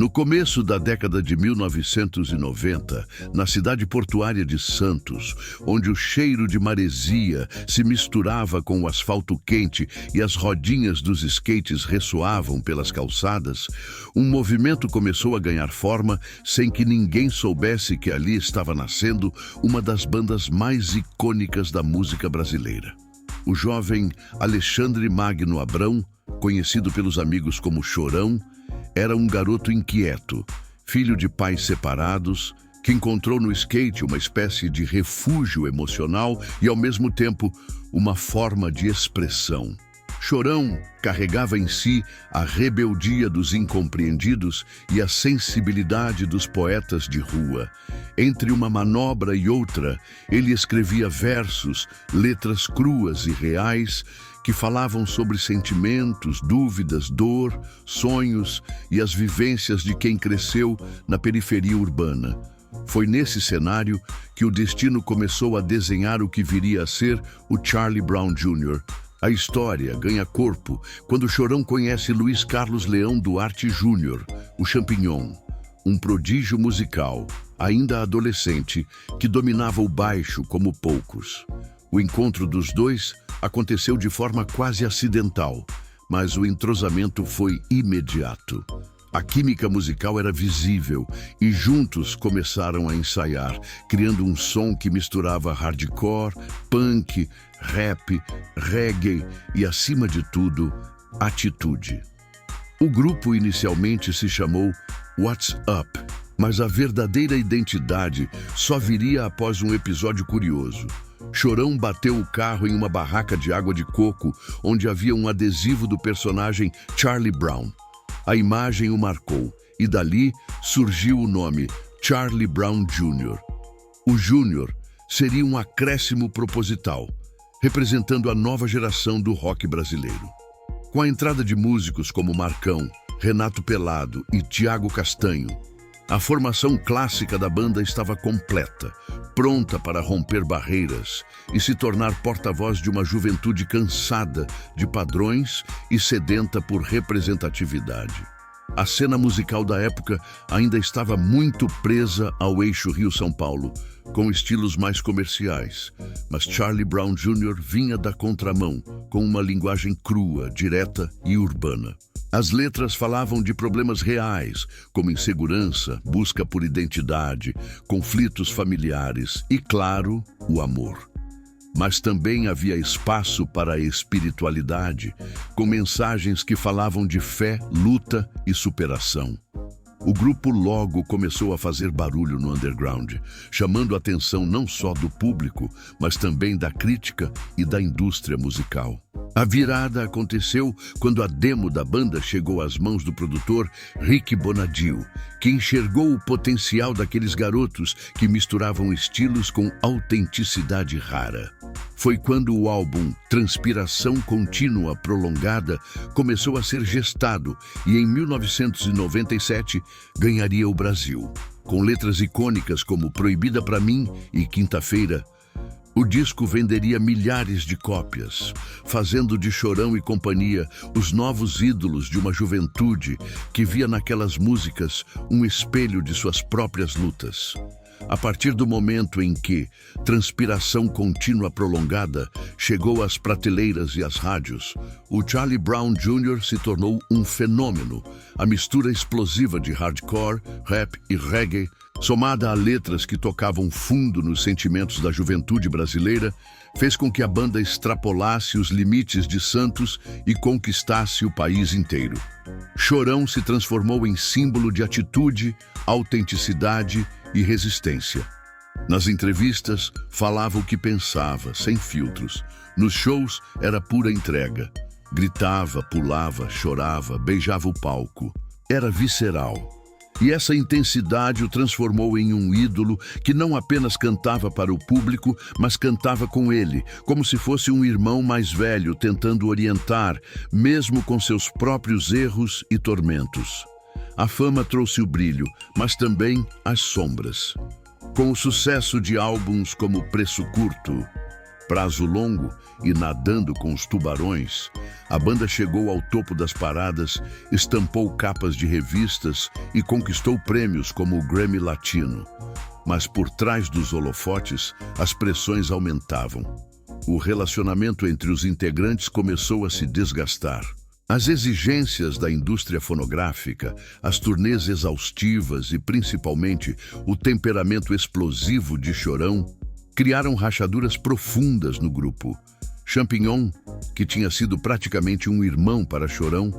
No começo da década de 1990, na cidade portuária de Santos, onde o cheiro de maresia se misturava com o asfalto quente e as rodinhas dos skates ressoavam pelas calçadas, um movimento começou a ganhar forma sem que ninguém soubesse que ali estava nascendo uma das bandas mais icônicas da música brasileira. O jovem Alexandre Magno Abrão, conhecido pelos amigos como Chorão, era um garoto inquieto, filho de pais separados, que encontrou no skate uma espécie de refúgio emocional e, ao mesmo tempo, uma forma de expressão. Chorão carregava em si a rebeldia dos incompreendidos e a sensibilidade dos poetas de rua. Entre uma manobra e outra, ele escrevia versos, letras cruas e reais, que falavam sobre sentimentos, dúvidas, dor, sonhos e as vivências de quem cresceu na periferia urbana. Foi nesse cenário que o destino começou a desenhar o que viria a ser o Charlie Brown Jr. A história ganha corpo quando Chorão conhece Luiz Carlos Leão Duarte Jr., o Champignon, um prodígio musical, ainda adolescente, que dominava o baixo como poucos. O encontro dos dois aconteceu de forma quase acidental, mas o entrosamento foi imediato. A química musical era visível e juntos começaram a ensaiar, criando um som que misturava hardcore, punk, rap, reggae e, acima de tudo, atitude. O grupo inicialmente se chamou What's Up, mas a verdadeira identidade só viria após um episódio curioso. Chorão bateu o carro em uma barraca de água de coco, onde havia um adesivo do personagem Charlie Brown. A imagem o marcou, e dali surgiu o nome Charlie Brown Jr. O Júnior seria um acréscimo proposital, representando a nova geração do rock brasileiro. Com a entrada de músicos como Marcão, Renato Pelado e Tiago Castanho, a formação clássica da banda estava completa, pronta para romper barreiras e se tornar porta-voz de uma juventude cansada de padrões e sedenta por representatividade. A cena musical da época ainda estava muito presa ao eixo Rio-São Paulo, com estilos mais comerciais, mas Charlie Brown Jr. vinha da contramão, com uma linguagem crua, direta e urbana. As letras falavam de problemas reais, como insegurança, busca por identidade, conflitos familiares e, claro, o amor. Mas também havia espaço para a espiritualidade, com mensagens que falavam de fé, luta e superação. O grupo logo começou a fazer barulho no underground, chamando a atenção não só do público, mas também da crítica e da indústria musical. A virada aconteceu quando a demo da banda chegou às mãos do produtor Rick Bonadio, que enxergou o potencial daqueles garotos que misturavam estilos com autenticidade rara. Foi quando o álbum Transpiração Contínua Prolongada começou a ser gestado e, em 1997, ganharia o Brasil. Com letras icônicas como Proibida Pra Mim e Quinta-feira, o disco venderia milhares de cópias, fazendo de Chorão e companhia os novos ídolos de uma juventude que via naquelas músicas um espelho de suas próprias lutas. A partir do momento em que Transpiração Contínua Prolongada chegou às prateleiras e às rádios, o Charlie Brown Jr. se tornou um fenômeno. A mistura explosiva de hardcore, rap e reggae, somada a letras que tocavam fundo nos sentimentos da juventude brasileira, fez com que a banda extrapolasse os limites de Santos e conquistasse o país inteiro. Chorão se transformou em símbolo de atitude, autenticidade e resistência. Nas entrevistas, falava o que pensava, sem filtros. Nos shows, era pura entrega. Gritava, pulava, chorava, beijava o palco. Era visceral. E essa intensidade o transformou em um ídolo que não apenas cantava para o público, mas cantava com ele, como se fosse um irmão mais velho tentando orientar, mesmo com seus próprios erros e tormentos. A fama trouxe o brilho, mas também as sombras. Com o sucesso de álbuns como Preço Curto, prazo longo e nadando com os tubarões, a banda chegou ao topo das paradas, estampou capas de revistas e conquistou prêmios como o Grammy Latino. Mas por trás dos holofotes, as pressões aumentavam. O relacionamento entre os integrantes começou a se desgastar. As exigências da indústria fonográfica, as turnês exaustivas e, principalmente, o temperamento explosivo de Chorão criaram rachaduras profundas no grupo. Champignon, que tinha sido praticamente um irmão para Chorão,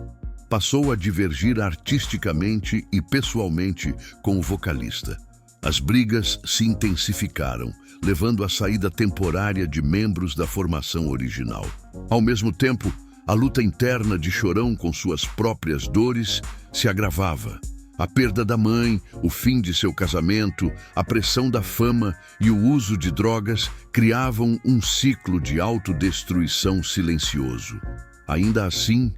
passou a divergir artisticamente e pessoalmente com o vocalista. As brigas se intensificaram, levando à saída temporária de membros da formação original. Ao mesmo tempo, a luta interna de Chorão com suas próprias dores se agravava. A perda da mãe, o fim de seu casamento, a pressão da fama e o uso de drogas criavam um ciclo de autodestruição silencioso. Ainda assim,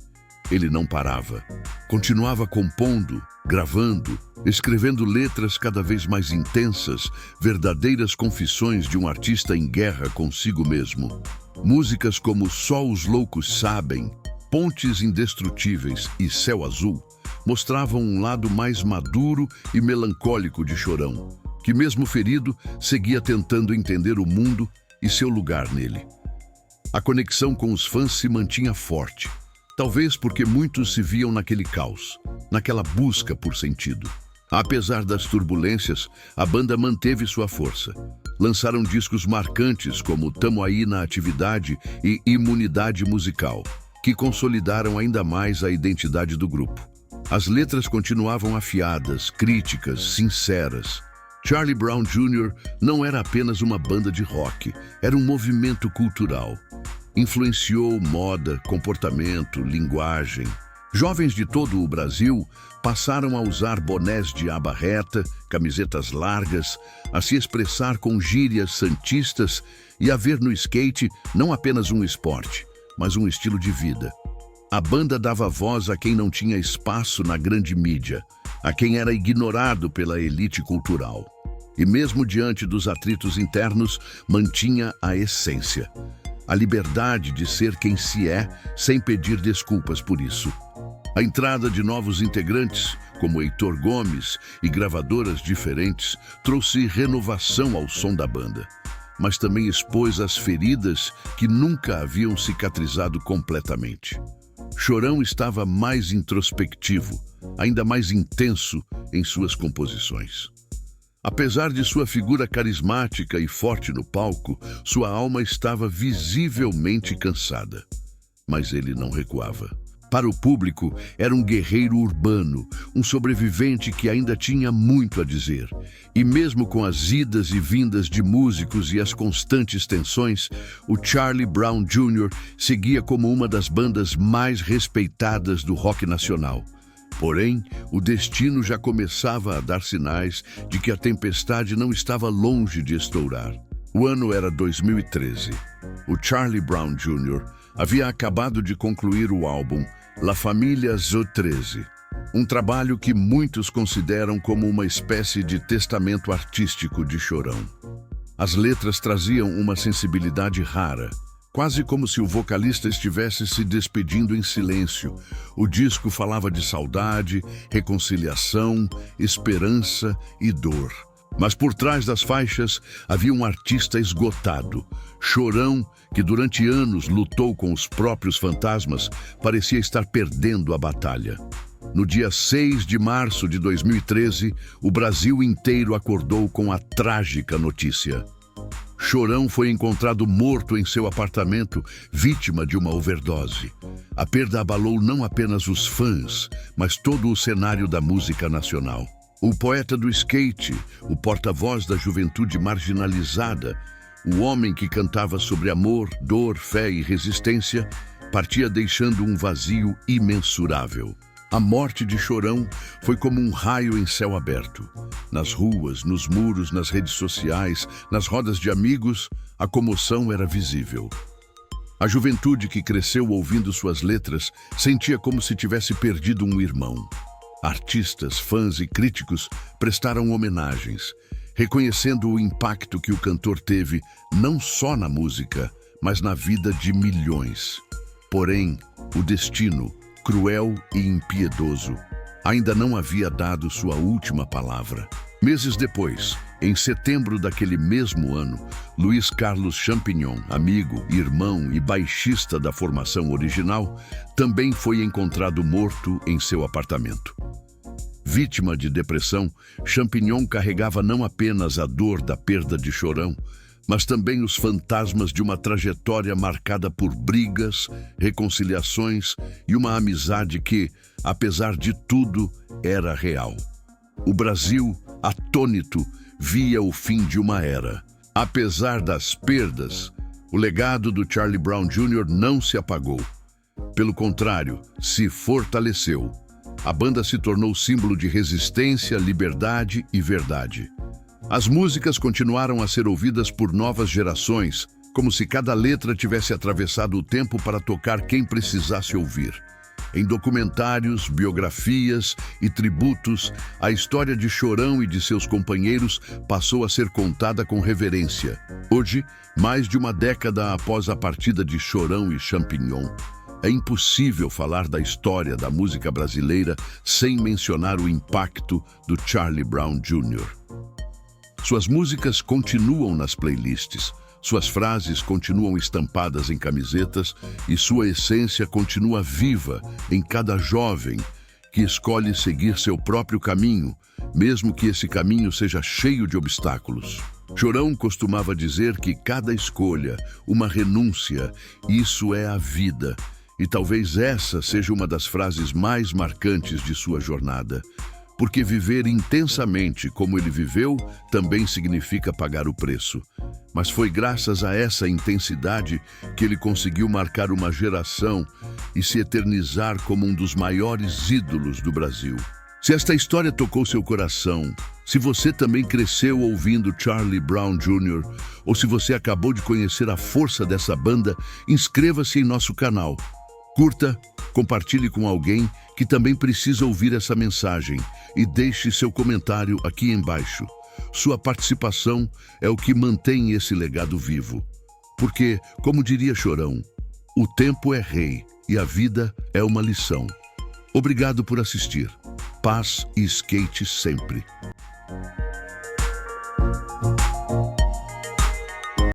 ele não parava. Continuava compondo, gravando, escrevendo letras cada vez mais intensas, verdadeiras confissões de um artista em guerra consigo mesmo. Músicas como Só os Loucos Sabem, Pontes Indestrutíveis e Céu Azul mostravam um lado mais maduro e melancólico de Chorão, que mesmo ferido, seguia tentando entender o mundo e seu lugar nele. A conexão com os fãs se mantinha forte, talvez porque muitos se viam naquele caos, naquela busca por sentido. Apesar das turbulências, a banda manteve sua força. Lançaram discos marcantes como Tamo Aí na Atividade e Imunidade Musical, que consolidaram ainda mais a identidade do grupo. As letras continuavam afiadas, críticas, sinceras. Charlie Brown Jr. não era apenas uma banda de rock, era um movimento cultural. Influenciou moda, comportamento, linguagem. Jovens de todo o Brasil passaram a usar bonés de aba reta, camisetas largas, a se expressar com gírias santistas e a ver no skate não apenas um esporte, mas um estilo de vida. A banda dava voz a quem não tinha espaço na grande mídia, a quem era ignorado pela elite cultural. E mesmo diante dos atritos internos, mantinha a essência. A liberdade de ser quem se é, sem pedir desculpas por isso. A entrada de novos integrantes, como Heitor Gomes e gravadoras diferentes, trouxe renovação ao som da banda, mas também expôs as feridas que nunca haviam cicatrizado completamente. Chorão estava mais introspectivo, ainda mais intenso em suas composições. Apesar de sua figura carismática e forte no palco, sua alma estava visivelmente cansada. Mas ele não recuava. Para o público, era um guerreiro urbano, um sobrevivente que ainda tinha muito a dizer. E mesmo com as idas e vindas de músicos e as constantes tensões, o Charlie Brown Jr. seguia como uma das bandas mais respeitadas do rock nacional. Porém, o destino já começava a dar sinais de que a tempestade não estava longe de estourar. O ano era 2013. O Charlie Brown Jr. havia acabado de concluir o álbum La Família Zo13, um trabalho que muitos consideram como uma espécie de testamento artístico de Chorão. As letras traziam uma sensibilidade rara, quase como se o vocalista estivesse se despedindo em silêncio. O disco falava de saudade, reconciliação, esperança e dor. Mas por trás das faixas havia um artista esgotado. Chorão, que durante anos lutou com os próprios fantasmas, parecia estar perdendo a batalha. No dia 6 de março de 2013, o Brasil inteiro acordou com a trágica notícia. Chorão foi encontrado morto em seu apartamento, vítima de uma overdose. A perda abalou não apenas os fãs, mas todo o cenário da música nacional. O poeta do skate, o porta-voz da juventude marginalizada, o homem que cantava sobre amor, dor, fé e resistência, partia deixando um vazio imensurável. A morte de Chorão foi como um raio em céu aberto. Nas ruas, nos muros, nas redes sociais, nas rodas de amigos, a comoção era visível. A juventude que cresceu ouvindo suas letras sentia como se tivesse perdido um irmão. Artistas, fãs e críticos prestaram homenagens, reconhecendo o impacto que o cantor teve não só na música, mas na vida de milhões. Porém, o destino, cruel e impiedoso, ainda não havia dado sua última palavra. Meses depois, em setembro daquele mesmo ano, Luiz Carlos Champignon, amigo, irmão e baixista da formação original, também foi encontrado morto em seu apartamento. Vítima de depressão, Champignon carregava não apenas a dor da perda de Chorão, mas também os fantasmas de uma trajetória marcada por brigas, reconciliações e uma amizade que, apesar de tudo, era real. O Brasil, atônito, via o fim de uma era. Apesar das perdas, o legado do Charlie Brown Jr. não se apagou. Pelo contrário, se fortaleceu. A banda se tornou símbolo de resistência, liberdade e verdade. As músicas continuaram a ser ouvidas por novas gerações, como se cada letra tivesse atravessado o tempo para tocar quem precisasse ouvir. Em documentários, biografias e tributos, a história de Chorão e de seus companheiros passou a ser contada com reverência. Hoje, mais de uma década após a partida de Chorão e Champignon, é impossível falar da história da música brasileira sem mencionar o impacto do Charlie Brown Jr. Suas músicas continuam nas playlists, suas frases continuam estampadas em camisetas e sua essência continua viva em cada jovem que escolhe seguir seu próprio caminho, mesmo que esse caminho seja cheio de obstáculos. Chorão costumava dizer que cada escolha, uma renúncia, isso é a vida. E talvez essa seja uma das frases mais marcantes de sua jornada. Porque viver intensamente como ele viveu também significa pagar o preço. Mas foi graças a essa intensidade que ele conseguiu marcar uma geração e se eternizar como um dos maiores ídolos do Brasil. Se esta história tocou seu coração, se você também cresceu ouvindo Charlie Brown Jr., ou se você acabou de conhecer a força dessa banda, inscreva-se em nosso canal. Curta, compartilhe com alguém que também precisa ouvir essa mensagem e deixe seu comentário aqui embaixo. Sua participação é o que mantém esse legado vivo. Porque, como diria Chorão, o tempo é rei e a vida é uma lição. Obrigado por assistir. Paz e skate sempre.